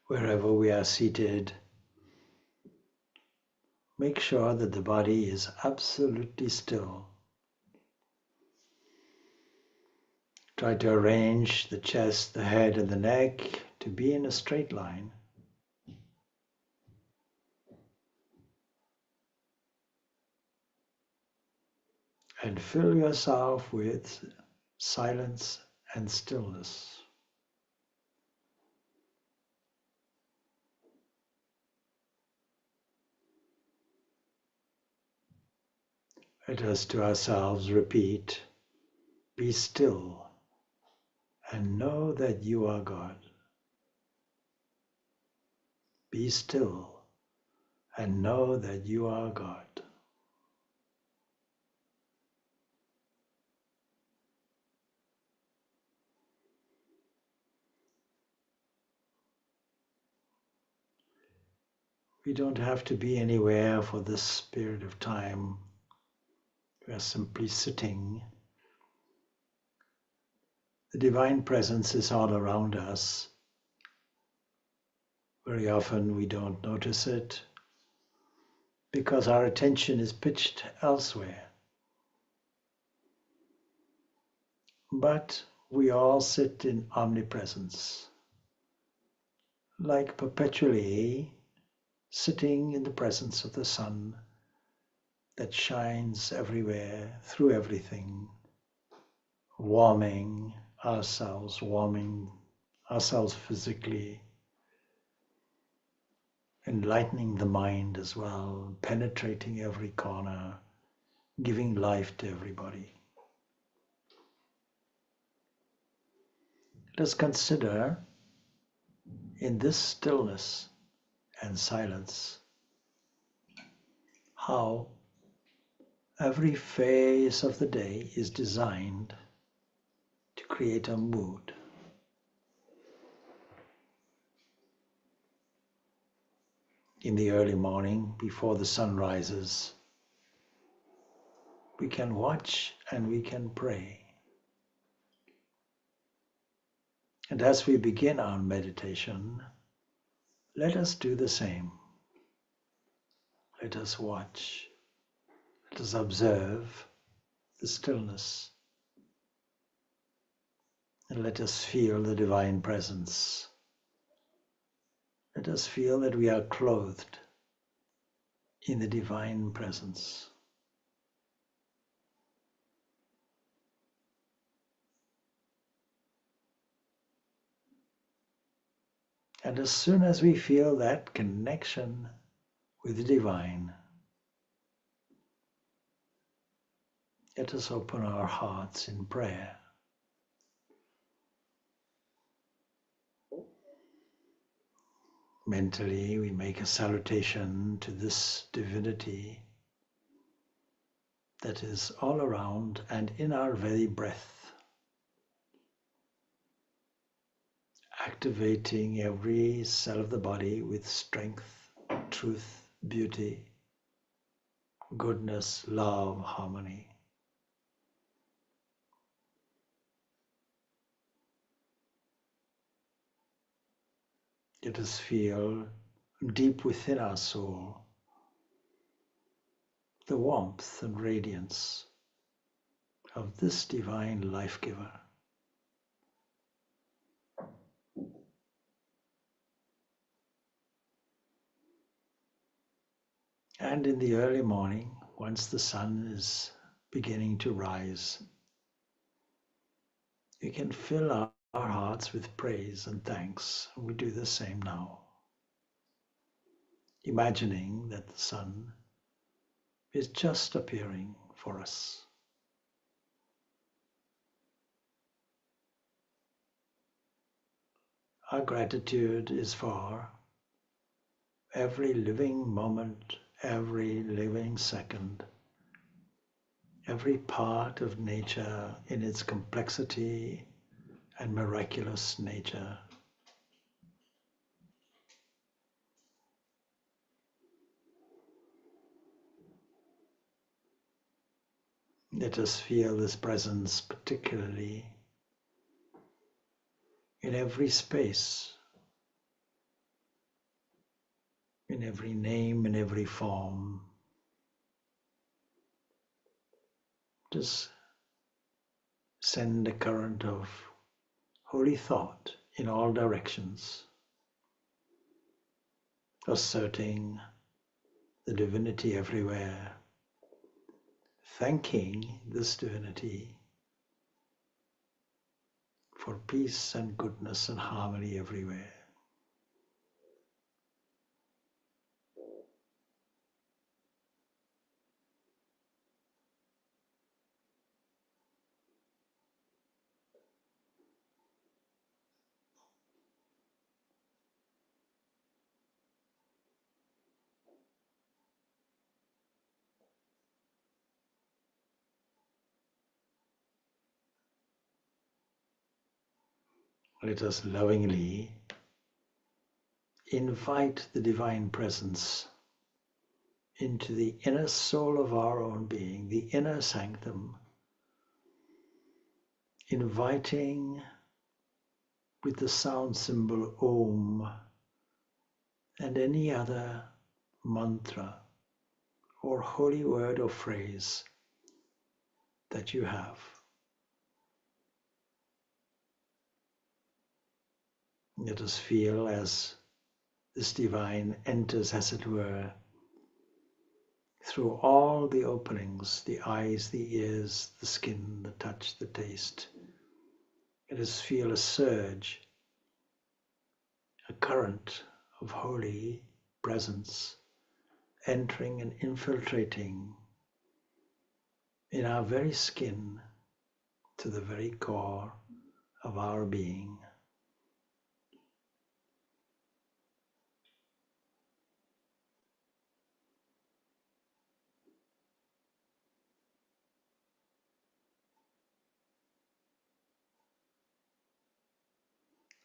Wherever we are seated, make sure that the body is absolutely still. Try to arrange the chest, the head, and the neck to be in a straight line. And fill yourself with silence and stillness. Let us to ourselves repeat, be still and know that you are God. Be still and know that you are God. We don't have to be anywhere for this period of time. We are simply sitting. The divine presence is all around us. Very often we don't notice it because our attention is pitched elsewhere. But we all sit in omnipresence, like perpetually sitting in the presence of the sun that shines everywhere, through everything, warming ourselves physically, enlightening the mind as well, penetrating every corner, giving life to everybody. Let us consider in this stillness and silence how every phase of the day is designed to create a mood. In the early morning, before the sun rises, we can watch and we can pray. And as we begin our meditation, let us do the same. Let us watch. Let us observe the stillness. And let us feel the divine presence. Let us feel that we are clothed in the divine presence. And as soon as we feel that connection with the divine, let us open our hearts in prayer. Mentally, we make a salutation to this divinity that is all around and in our very breath, activating every cell of the body with strength, truth, beauty, goodness, love, harmony. Let us feel deep within our soul the warmth and radiance of this divine life giver. And in the early morning, once the sun is beginning to rise, we can fill our hearts with praise and thanks. We do the same now, imagining that the sun is just appearing for us. Our gratitude is for every living moment, every living second, every part of nature in its complexity and miraculous nature. Let us feel this presence particularly in every space in every name, in every form. Just send a current of holy thought in all directions, asserting the divinity everywhere, thanking this divinity for peace and goodness and harmony everywhere. Let us lovingly invite the divine presence into the inner soul of our own being, the inner sanctum, inviting with the sound symbol Om and any other mantra or holy word or phrase that you have. Let us feel as this divine enters, as it were, through all the openings, the eyes, the ears, the skin, the touch, the taste. Let us feel a surge, a current of holy presence entering and infiltrating in our very skin to the very core of our being.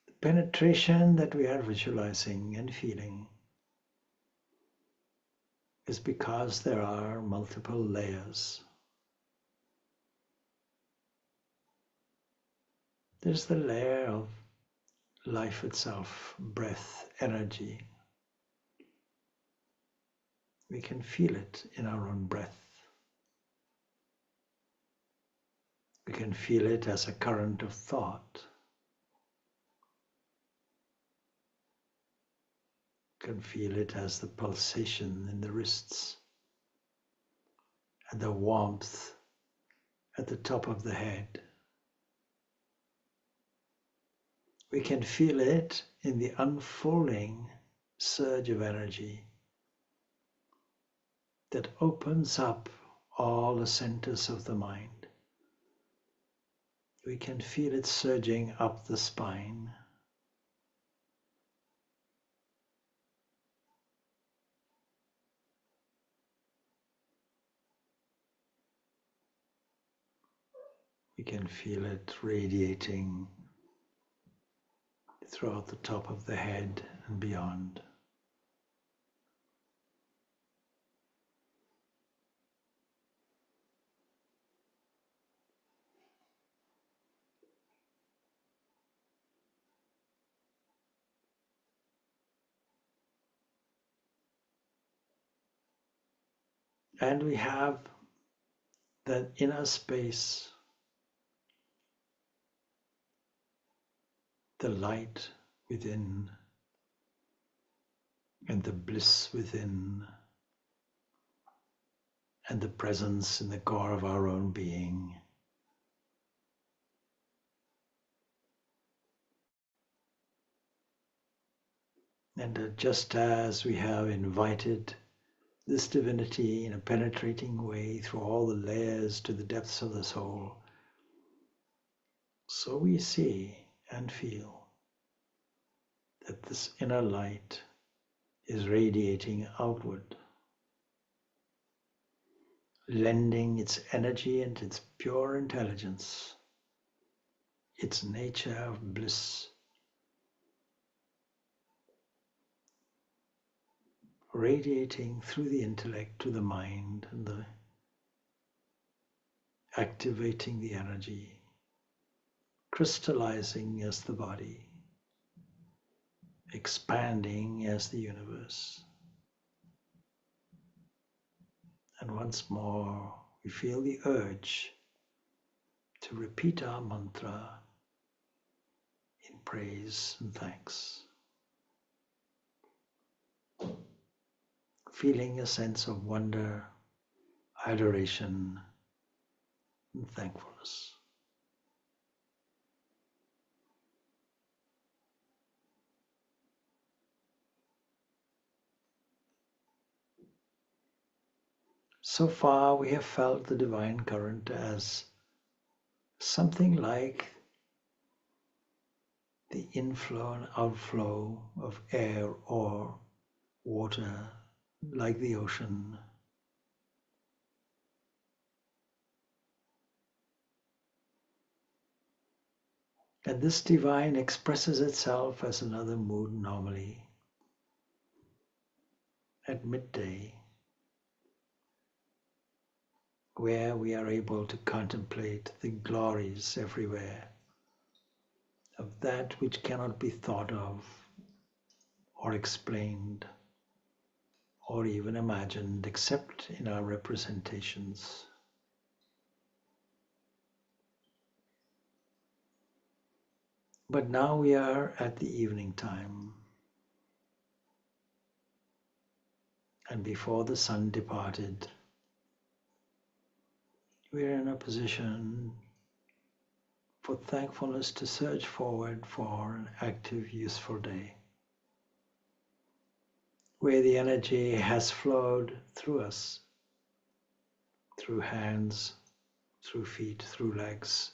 The penetration that we are visualizing and feeling is because there are multiple layers. There's the layer of life itself, breath, energy. We can feel it in our own breath. We can feel it as a current of thought. We can feel it as the pulsation in the wrists and the warmth at the top of the head. We can feel it in the unfolding surge of energy that opens up all the centers of the mind. We can feel it surging up the spine. We can feel it radiating throughout the top of the head and beyond. And we have that inner space, the light within and the bliss within and the presence in the core of our own being. And just as we have invited this divinity in a penetrating way through all the layers to the depths of the soul, so we see and feel that this inner light is radiating outward, lending its energy and its pure intelligence, its nature of bliss, radiating through the intellect to the mind and activating the energy, crystallizing as the body, expanding as the universe. And once more, we feel the urge to repeat our mantra in praise and thanks, feeling a sense of wonder, adoration, and thankfulness. So far, we have felt the divine current as something like the inflow and outflow of air or water, like the ocean. And this divine expresses itself as another mood normally at midday, where we are able to contemplate the glories everywhere of that which cannot be thought of or explained or even imagined except in our representations. But now we are at the evening time, and before the sun departed, we are in a position for thankfulness to surge forward for an active, useful day, where the energy has flowed through us, through hands, through feet, through legs,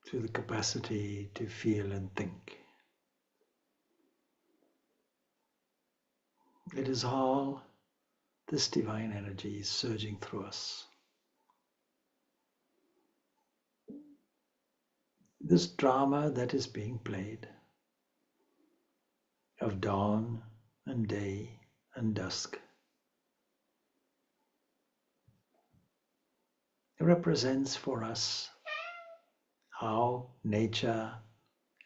through the capacity to feel and think. It is all this divine energy surging through us. This drama that is being played of dawn and day and dusk represents for us how nature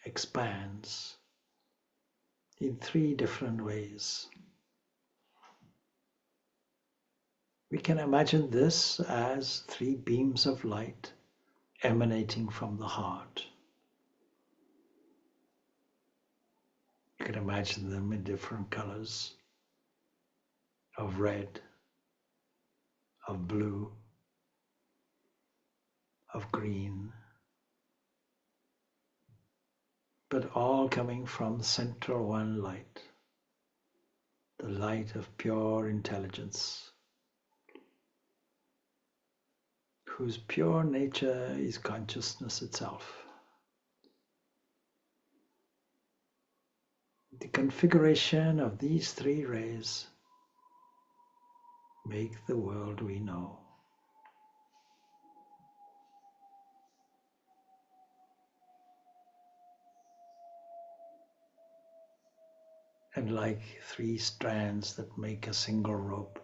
expands in three different ways. We can imagine this as three beams of light emanating from the heart. You can imagine them in different colors of red, of blue, of green, but all coming from central one light, the light of pure intelligence, whose pure nature is consciousness itself. The configuration of these three rays make the world we know. And like three strands that make a single rope,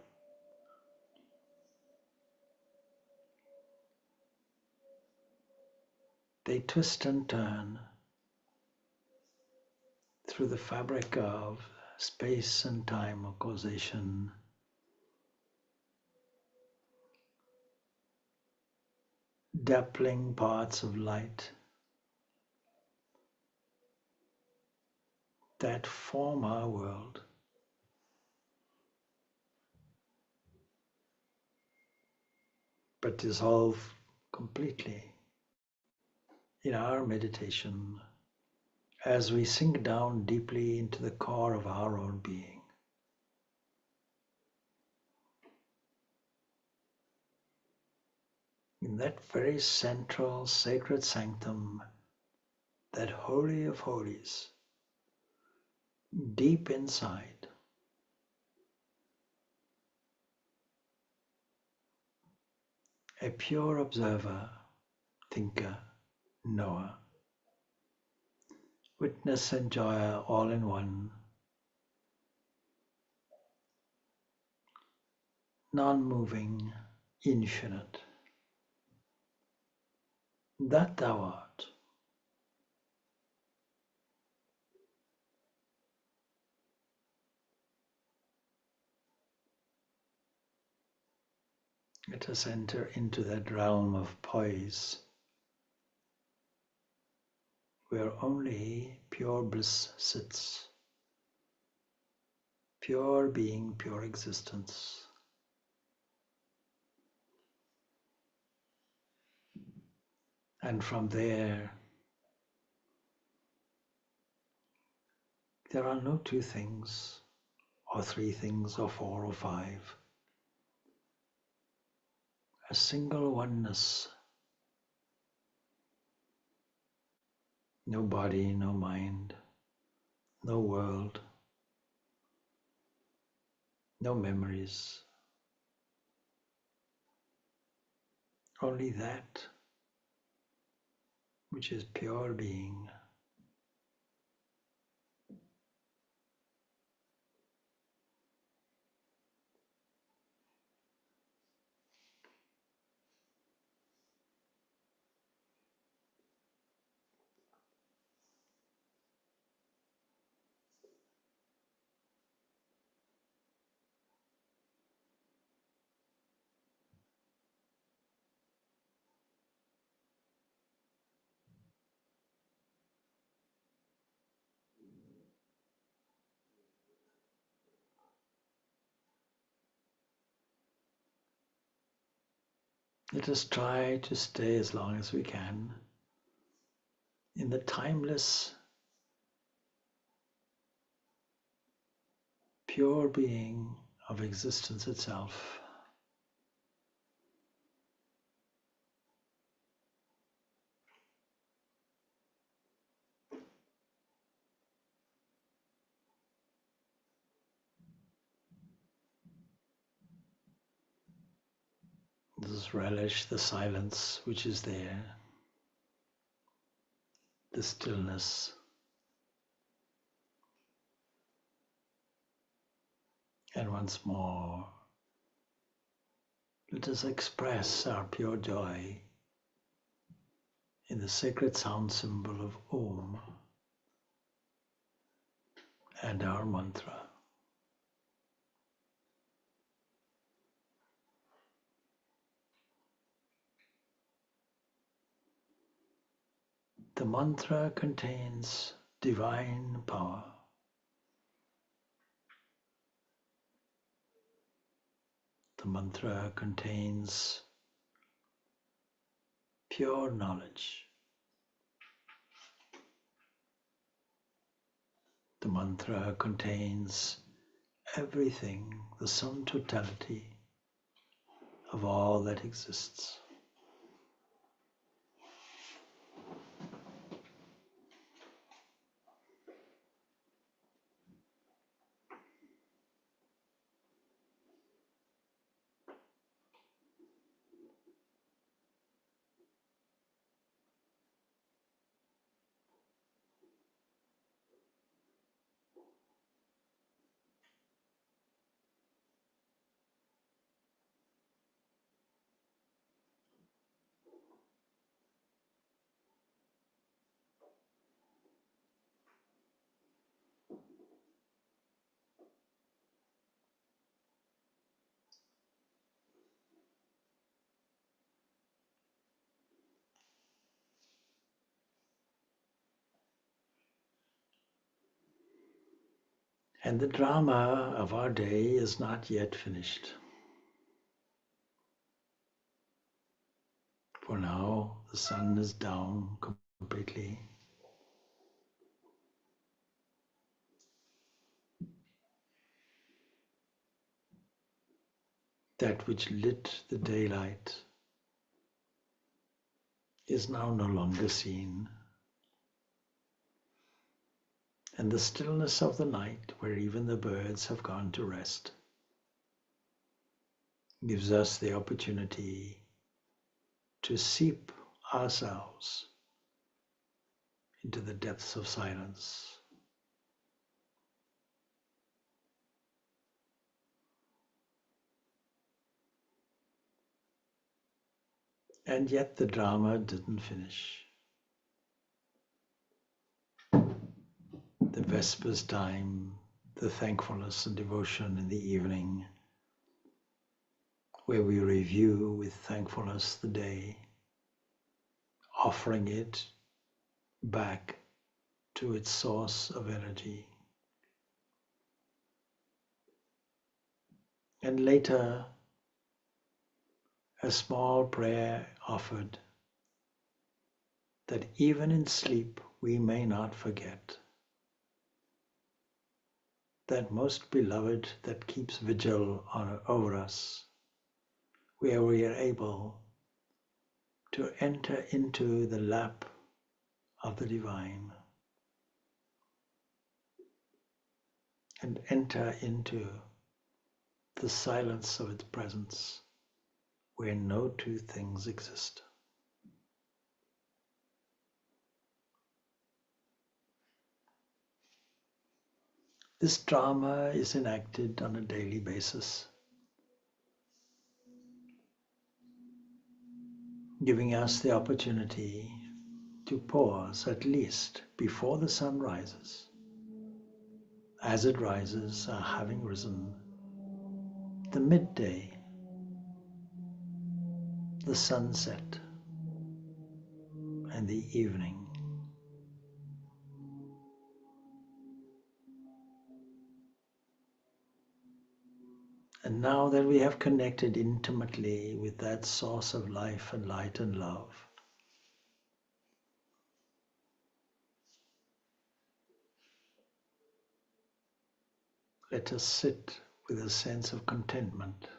they twist and turn through the fabric of space and time of causation, dappling parts of light that form our world. But dissolve completely in our meditation as we sink down deeply into the core of our own being. In that very central sacred sanctum, that holy of holies, deep inside, a pure observer, thinker, knower, witness, enjoyer, all in one, non-moving, infinite, that thou art. Let us enter into that realm of poise where only pure bliss sits, pure being, pure existence. And from there are no two things, or three things, or four, or five. A single oneness. No body, no mind, no world, no memories. Only that which is pure being. Let us try to stay as long as we can in the timeless, pure being of existence itself. Let us relish the silence which is there, the stillness. And once more, let us express our pure joy in the sacred sound symbol of Om and our mantra. The mantra contains divine power. The mantra contains pure knowledge. The mantra contains everything, the sum totality of all that exists. And the drama of our day is not yet finished. For now, the sun is down completely. That which lit the daylight is now no longer seen. And the stillness of the night, where even the birds have gone to rest, gives us the opportunity to seep ourselves into the depths of silence. And yet the drama didn't finish. The Vespers time, the thankfulness and devotion in the evening, where we review with thankfulness the day, offering it back to its source of energy. And later, a small prayer offered that even in sleep we may not forget that most beloved that keeps vigil over us, where we are able to enter into the lap of the divine and enter into the silence of its presence, where no two things exist. This drama is enacted on a daily basis, giving us the opportunity to pause at least before the sun rises. As it rises, having risen, the midday, the sunset, and the evening. And now that we have connected intimately with that source of life and light and love, let us sit with a sense of contentment,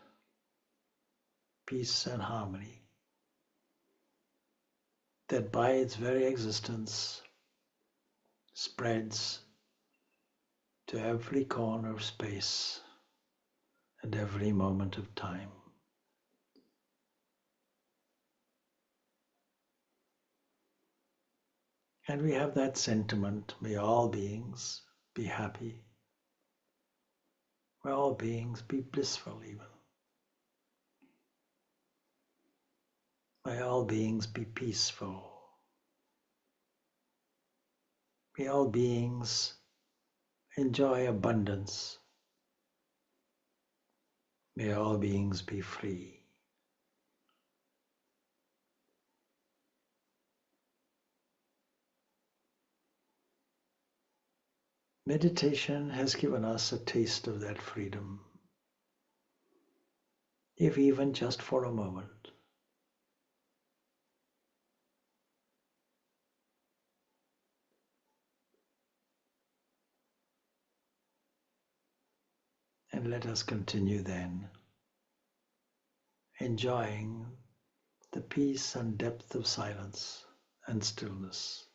peace and harmony, that by its very existence spreads to every corner of space and every moment of time. And we have that sentiment, may all beings be happy, may all beings be blissful even. May all beings be peaceful. May all beings enjoy abundance. May all beings be free. Meditation has given us a taste of that freedom, if even just for a moment. And let us continue then, enjoying the peace and depth of silence and stillness.